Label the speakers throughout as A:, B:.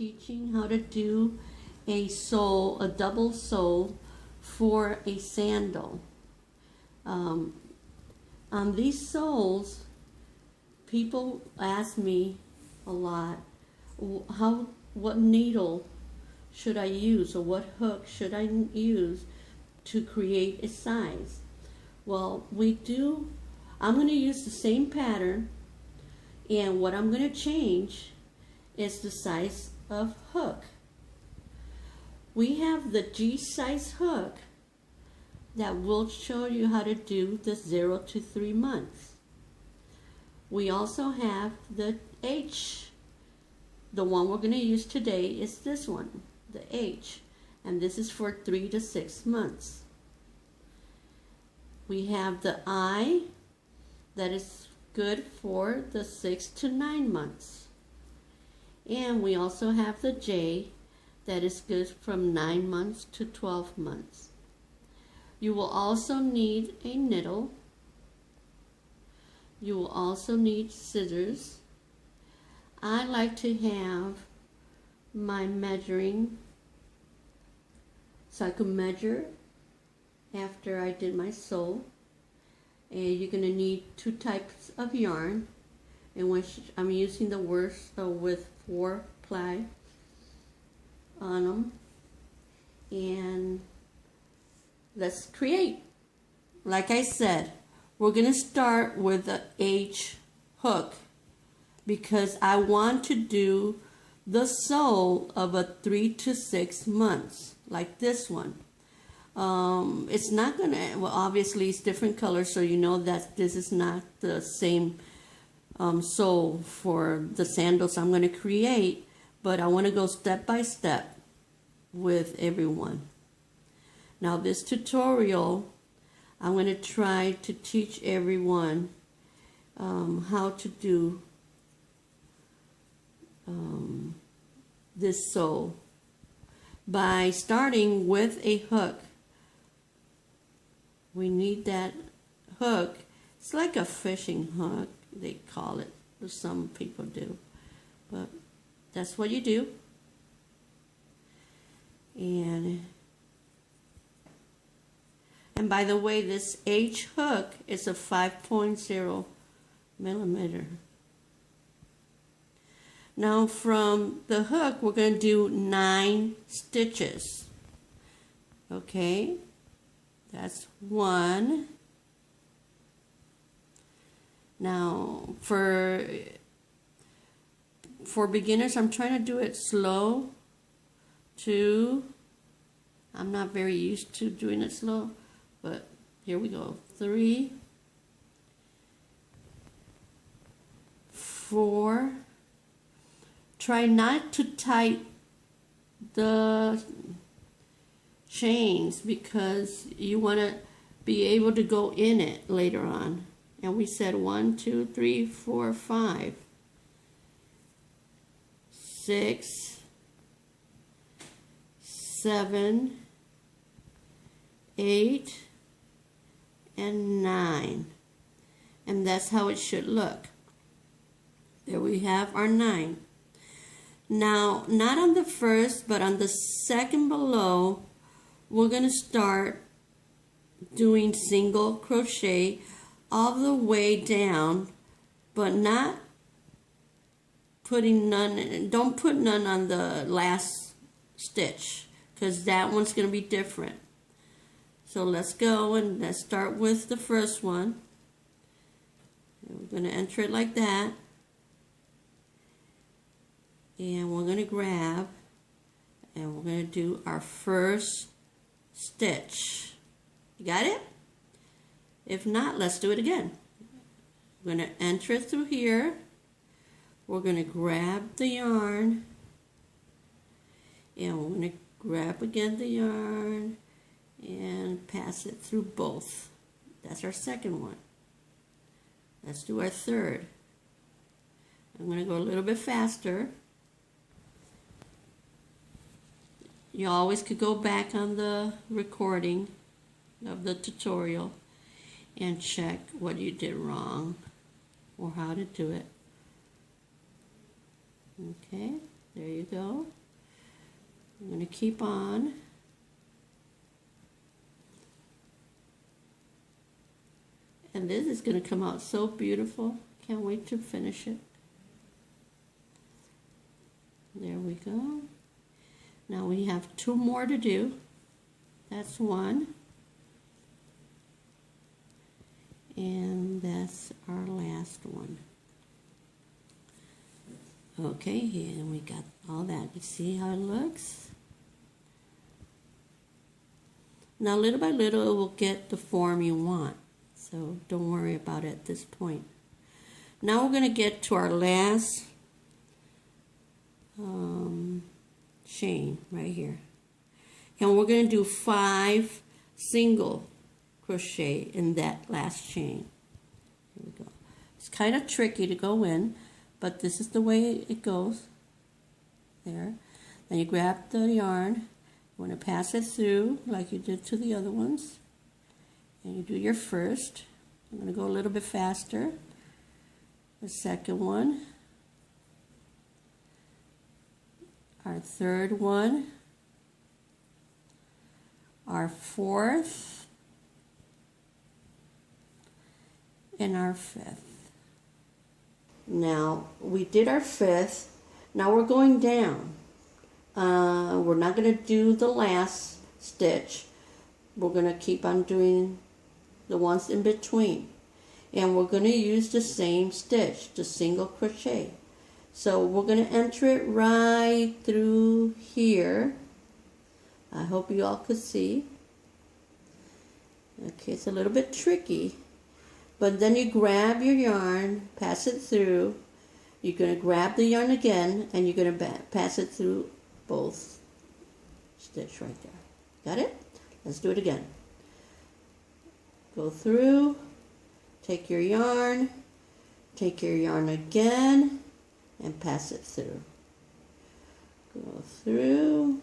A: teaching how to do a double sole for a sandal. On these soles, people ask me a lot, what needle should I use, or what hook should I use to create a size? Well, I'm going to use the same pattern, and what I'm going to change is the size of hook. We have the G size hook that will show you how to do the 0 to 3 months. We also have the H. The one we're going to use today is this one, the H, and this is for 3 to 6 months. We have the I that is good for the 6 to 9 months. And we also have the J that is good from 9 months to 12 months. You will also need a needle. You will also need scissors. I like to have my measuring so I can measure after I did my sole. And you're going to need 2 types of yarn, in which I'm using the worsted with 4 ply on them. And let's create. Like I said, we're going to start with the H hook because I want to do the sole of a 3 to 6 months, like this one. It's not going to, well, obviously it's different colors, so you know that this is not the same sole for the sandals I'm going to create, but I want to go step by step with everyone. Now this tutorial, I'm going to try to teach everyone how to do this sole by starting with a hook. We need that hook. It's like a fishing hook, they call it, or some people do, but that's what you do. And by the way, this H hook is a 5.0 millimeter. Now from the hook, we're going to do 9 stitches. Okay, that's 1. Now for beginners, I'm trying to do it slow. 2. I'm not very used to doing it slow, but here we go. 3, 4. Try not to tighten the chains because you want to be able to go in it later on. And we said 1, 2, 3, 4, 5, 6, 7, 8, and 9. And that's how it should look. There we have our 9. Now, not on the first, but on the second below, we're going to start doing single crochet all the way down, but not putting none, don't put none on the last stitch, because that one's going to be different. So let's go and let's start with the first one. And we're going to enter it like that. And we're going to grab and we're going to do our first stitch. You got it? If not, let's do it again. We're going to enter it through here. We're going to grab the yarn and we're going to grab again the yarn and pass it through both. That's our second one. Let's do our third. I'm going to go a little bit faster. You always could go back on the recording of the tutorial and check what you did wrong or how to do it. Okay, There you go. I'm going to keep on. And this is going to come out so beautiful. Can't wait to finish it. There we go. Now we have 2 more to do. That's 1. And that's our last one. Okay, and we got all that. You see how it looks? Now little by little it will get the form you want. So don't worry about it at this point. Now we're going to get to our last chain right here. And we're going to do 5 single crochet in that last chain. Here we go. It's kind of tricky to go in, but this is the way it goes. There. Then you grab the yarn. You want to pass it through like you did to the other ones. And you do your first. I'm going to go a little bit faster. The second one. Our third one. Our fourth. And our fifth. Now, we did our fifth. Now we're going down. We're not going to do the last stitch. We're going to keep on doing the ones in between. And we're going to use the same stitch, the single crochet. So we're going to enter it right through here. I hope you all could see. Okay, it's a little bit tricky. But then you grab your yarn, pass it through. You're going to grab the yarn again, and you're going to pass it through both stitch right there. Got it? Let's do it again. Go through, take your yarn again, and pass it through. Go through,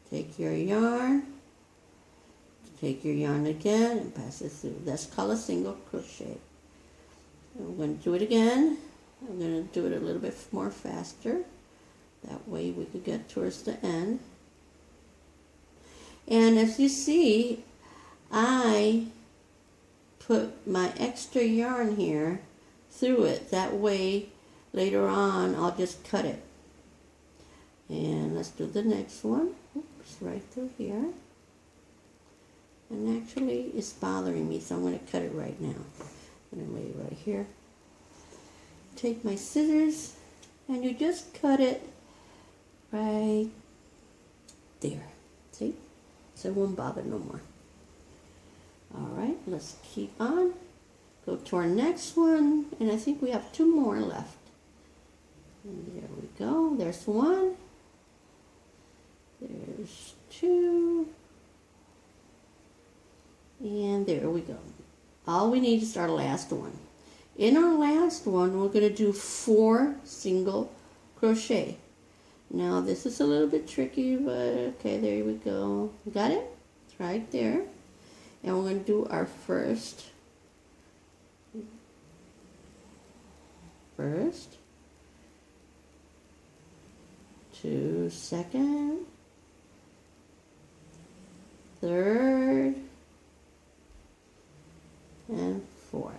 A: take your yarn again, and pass it through. That's called a single crochet. And we're going to do it again. I'm going to do it a little bit more faster. That way we could get towards the end. And as you see, I put my extra yarn here through it. That way later on I'll just cut it. And let's do the next one. Oops, right through here. And actually it's bothering me, so I'm going to cut it right now. I'm going to lay it right here. Take my scissors and you just cut it right there. See? So it won't bother no more. Alright, let's keep on. Go to our next one, and I think we have 2 more left. And there we go. There's 1. There's 2. And there we go. All we need is our last one. In our last one, we're going to do 4 single crochet. Now this is a little bit tricky, but okay, there we go. Got it? It's right there. And we're going to do our first, 2 second, 3rd, and 4th.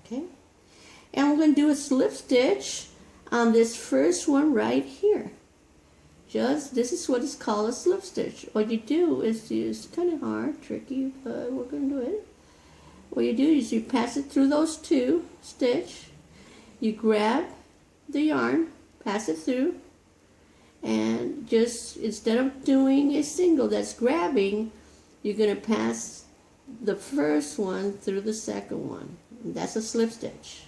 A: Okay. And we're going to do a slip stitch on this first one right here. This is what is called a slip stitch. What you do is it's kind of hard, tricky, but we're going to do it. What you do is you pass it through those 2 stitch. You grab the yarn, pass it through, and just instead of doing a single that's grabbing, you're going to pass the first one through the second one. And that's a slip stitch.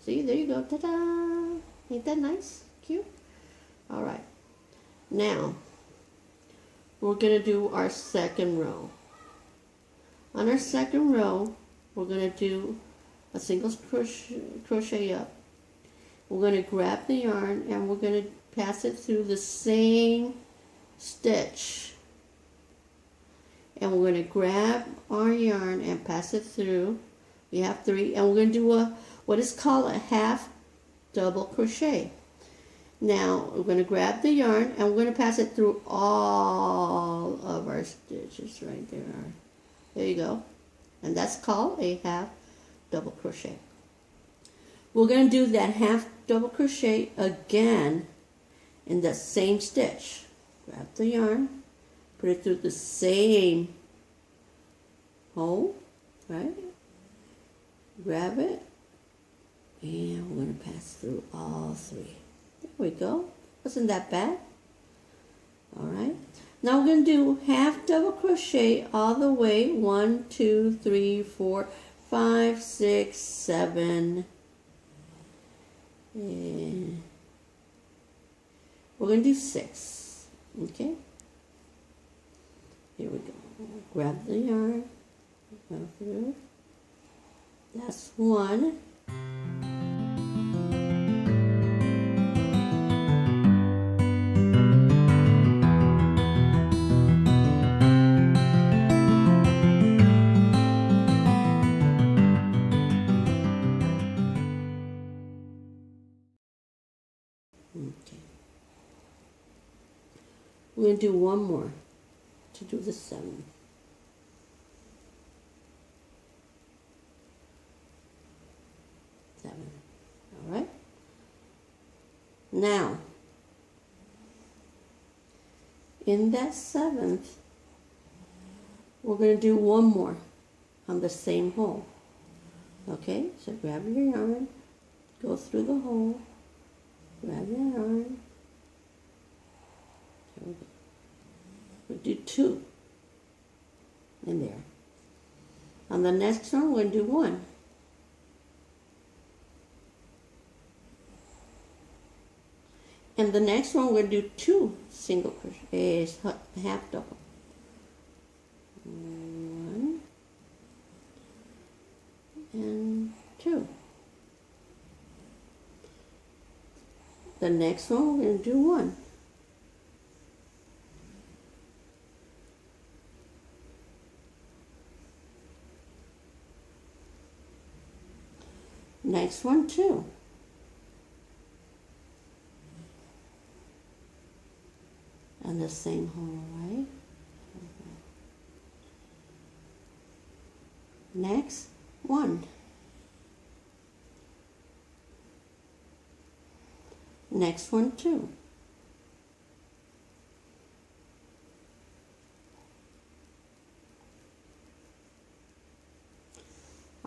A: See, there you go. Ta-da! Ain't that nice? Cute? Alright. Now, we're going to do our second row. On our second row, we're going to do a single crochet up. We're going to grab the yarn and we're going to pass it through the same stitch. And we're going to grab our yarn and pass it through. We have 3, and we're going to do what is called a half double crochet. Now we're going to grab the yarn and we're going to pass it through all of our stitches right there. There you go. And that's called a half double crochet. We're going to do that half double crochet again in the same stitch. Grab the yarn, put it through the same hole, right? Grab it, and we're going to pass through all three. There we go. Wasn't that bad? All right. Now we're going to do half double crochet all the way. 1, 2, 3, 4, 5, 6, 7. And we're going to do 6. Okay. Here we go. Grab the yarn. Go through. That's 1. Okay. We're going to do one more to do the 7. All right. Now, in that 7th, we're going to do one more on the same hole. Okay, so grab your yarn, go through the hole, grab your yarn. There we go. We'll do 2 in there. On the next one, we're going to do 1. And the next one, we're going to do 2 single crochets, half double. 1 and 2. The next one, we're going to do 1. Next one, 2. And the same hole, right? Next, 1. Next one, 2.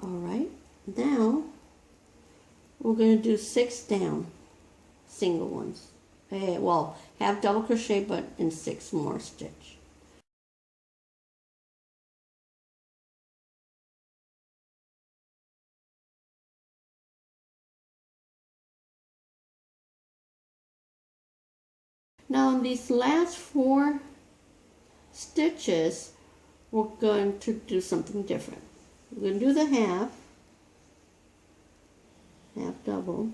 A: All right, now we're going to do 6 down, single ones. Well, half double crochet, but in 6 more stitch. Now in these last 4 stitches, we're going to do something different. We're going to do the half double,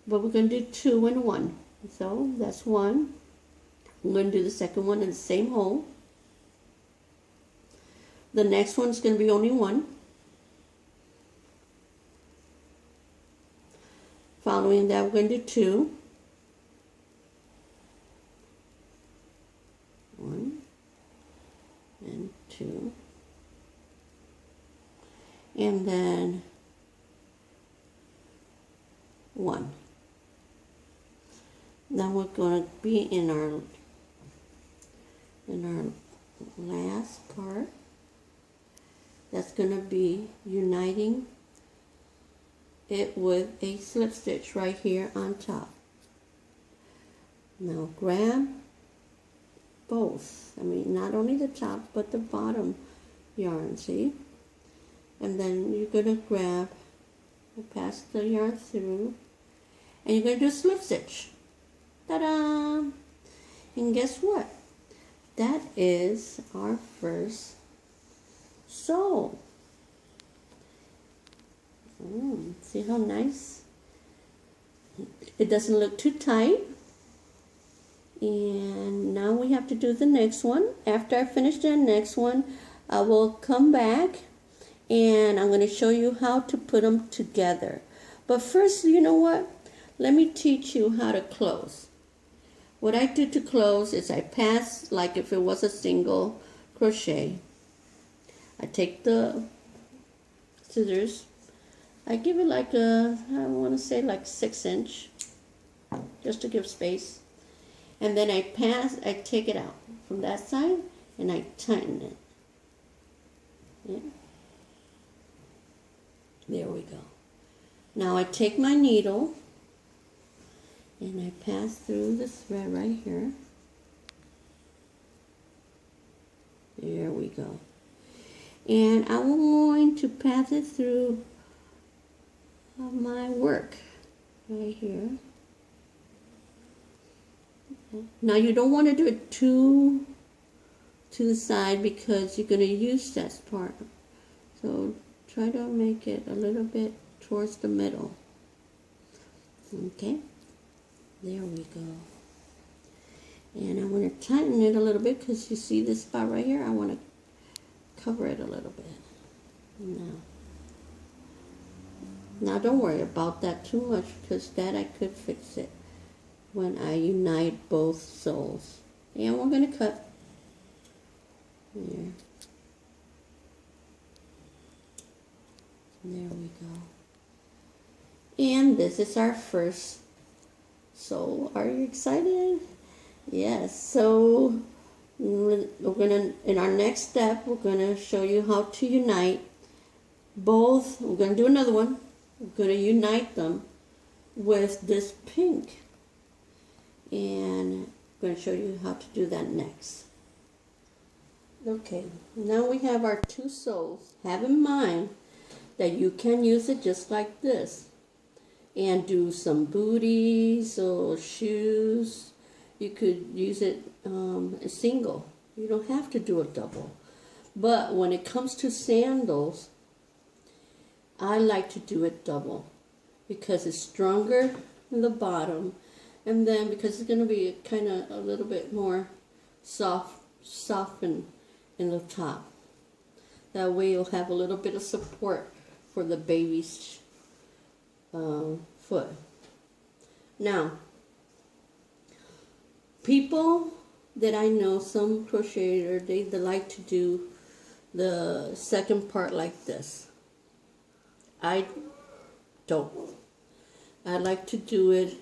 A: but we're going to do 2 and 1. So that's 1. I'm going to do the second one in the same hole. The next one's going to be only 1. Following that, we're going to do 2. 1 and 2. And then 1. Now we're going to be in our last part. That's going to be uniting it with a slip stitch right here on top. Now grab both. I mean, not only the top but the bottom yarn, see? And then you're going to grab and pass the yarn through, and you're going to do a slip stitch. Ta-da! And guess what? That is our first sew. See how nice? It doesn't look too tight. And now we have to do the next one. After I finish the next one, I will come back and I'm going to show you how to put them together. But first, you know what? Let me teach you how to close. What I do to close is I pass like if it was a single crochet. I take the scissors. I give it like a, I want to say like 6-inch, just to give space. And then I take it out from that side and I tighten it. Yeah. There we go. Now I take my needle and I pass through the thread right here. There we go. And I'm going to pass it through my work right here. Okay. Now you don't want to do it too to the side because you're going to use that part. So try to make it a little bit towards the middle. Okay, there we go. And I want to tighten it a little bit because you see this spot right here? I want to cover it a little bit. Now don't worry about that too much because that I could fix it when I unite both soles. And we're going to cut here. There we go. And this is our first sole. Are you excited? Yes. So we're gonna, in our next step, we're gonna show you how to unite both. We're gonna do another one. We're gonna unite them with this pink, and I'm gonna show you how to do that next. Okay. Now we have our two soles. Have in mind that you can use it just like this and do some booties or shoes. You could use it a single. You don't have to do a double. But when it comes to sandals, I like to do it double because it's stronger in the bottom, and then because it's going to be kind of a little bit more softened in the top. That way you'll have a little bit of support for the baby's foot. Now, people that I know, some crocheters, they like to do the second part like this. I don't. I like to do it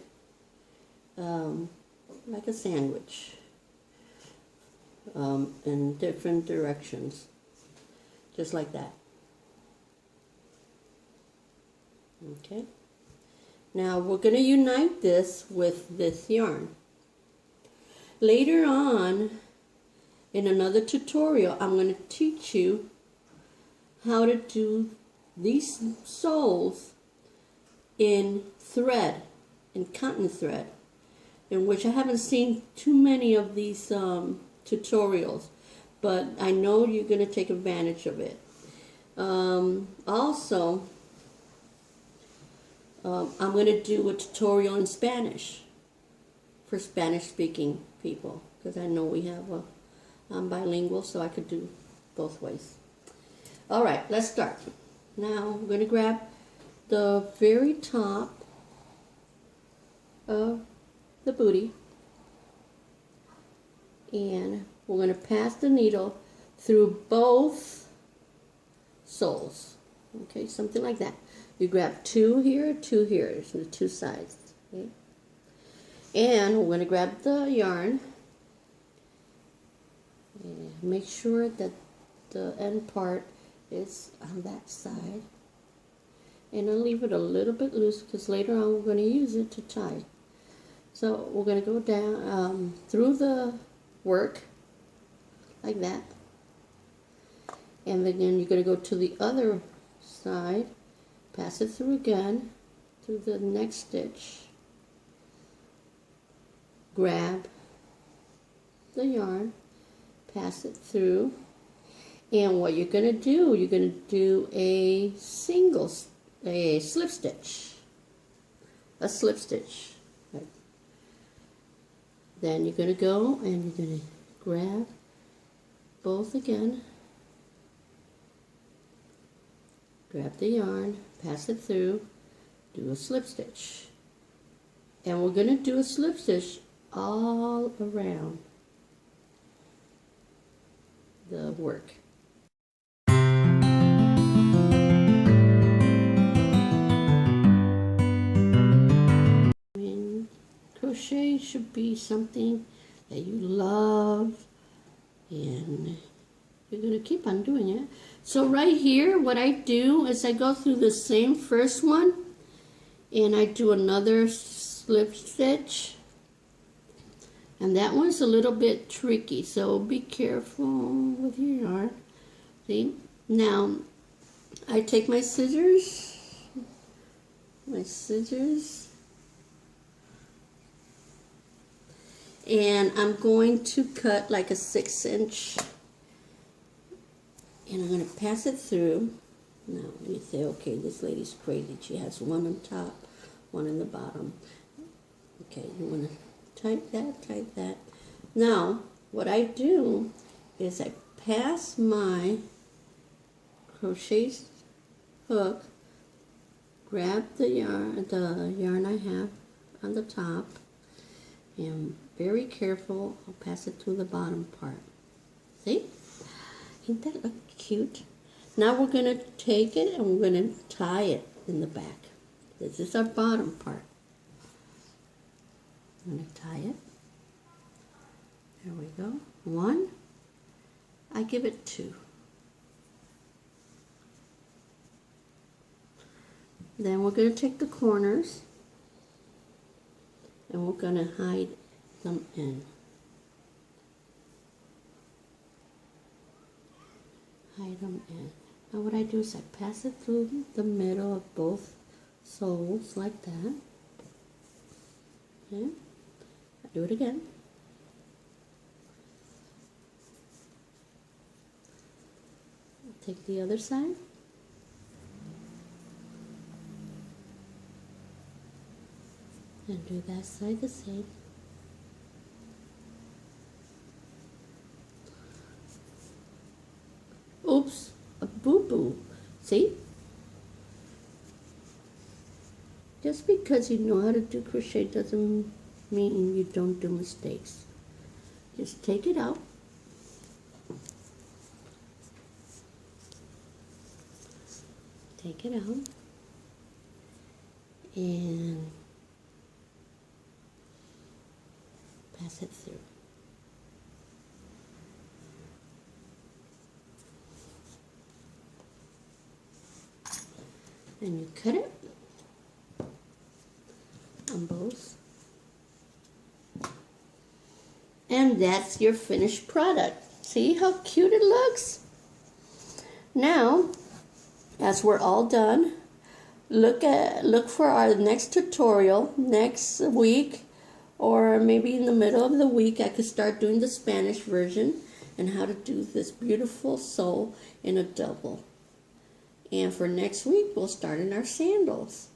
A: like a sandwich in different directions, just like that. Okay. Now we're going to unite this with this yarn. Later on, in another tutorial, I'm going to teach you how to do these soles in thread, in cotton thread, in which I haven't seen too many of these tutorials, but I know you're going to take advantage of it. Also, I'm going to do a tutorial in Spanish for Spanish-speaking people, because I know we have I'm bilingual, so I could do both ways. All right, let's start. Now I'm going to grab the very top of the booty, and we're going to pass the needle through both soles. Okay, something like that. You grab two here, so the two sides. Okay? And we're going to grab the yarn. And make sure that the end part is on that side. And I'll leave it a little bit loose because later on we're going to use it to tie. So we're going to go down through the work like that. And then you're going to go to the other side. Pass it through again, through the next stitch, grab the yarn, pass it through, and what you're going to do a slip stitch, right. Then you're going to go and you're going to grab both again, grab the yarn, pass it through, do a slip stitch. And we're going to do a slip stitch all around the work. And crochet should be something that you love, and you're going to keep on doing it. So right here, what I do is I go through the same first one, and I do another slip stitch. And that one's a little bit tricky, so be careful with your yarn. See? Now, I take my scissors, and I'm going to cut like a 6-inch, and I'm going to pass it through. Now, you say, okay, this lady's crazy. She has one on top, one in the bottom. Okay, you want to tight that. Now, what I do is I pass my crochet hook, grab the yarn I have on the top, and very careful, I'll pass it through the bottom part. See? Ain't that look cute? Now we're going to take it and we're going to tie it in the back. This is our bottom part. I'm going to tie it. There we go. 1. I give it 2. Then we're going to take the corners and we're going to hide them in. Hide them in. Now what I do is I pass it through the middle of both soles like that. Okay. I do it again. Take the other side. And do that side the same. Oops, a boo-boo. See? Just because you know how to do crochet doesn't mean you don't do mistakes. Just take it out. Take it out. And pass it through. And you cut it on both. And that's your finished product. See how cute it looks? Now, as we're all done, look for our next tutorial next week, or maybe in the middle of the week I could start doing the Spanish version and how to do this beautiful sole in a double. And for next week, we'll start in our sandals.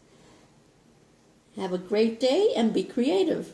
A: Have a great day and be creative.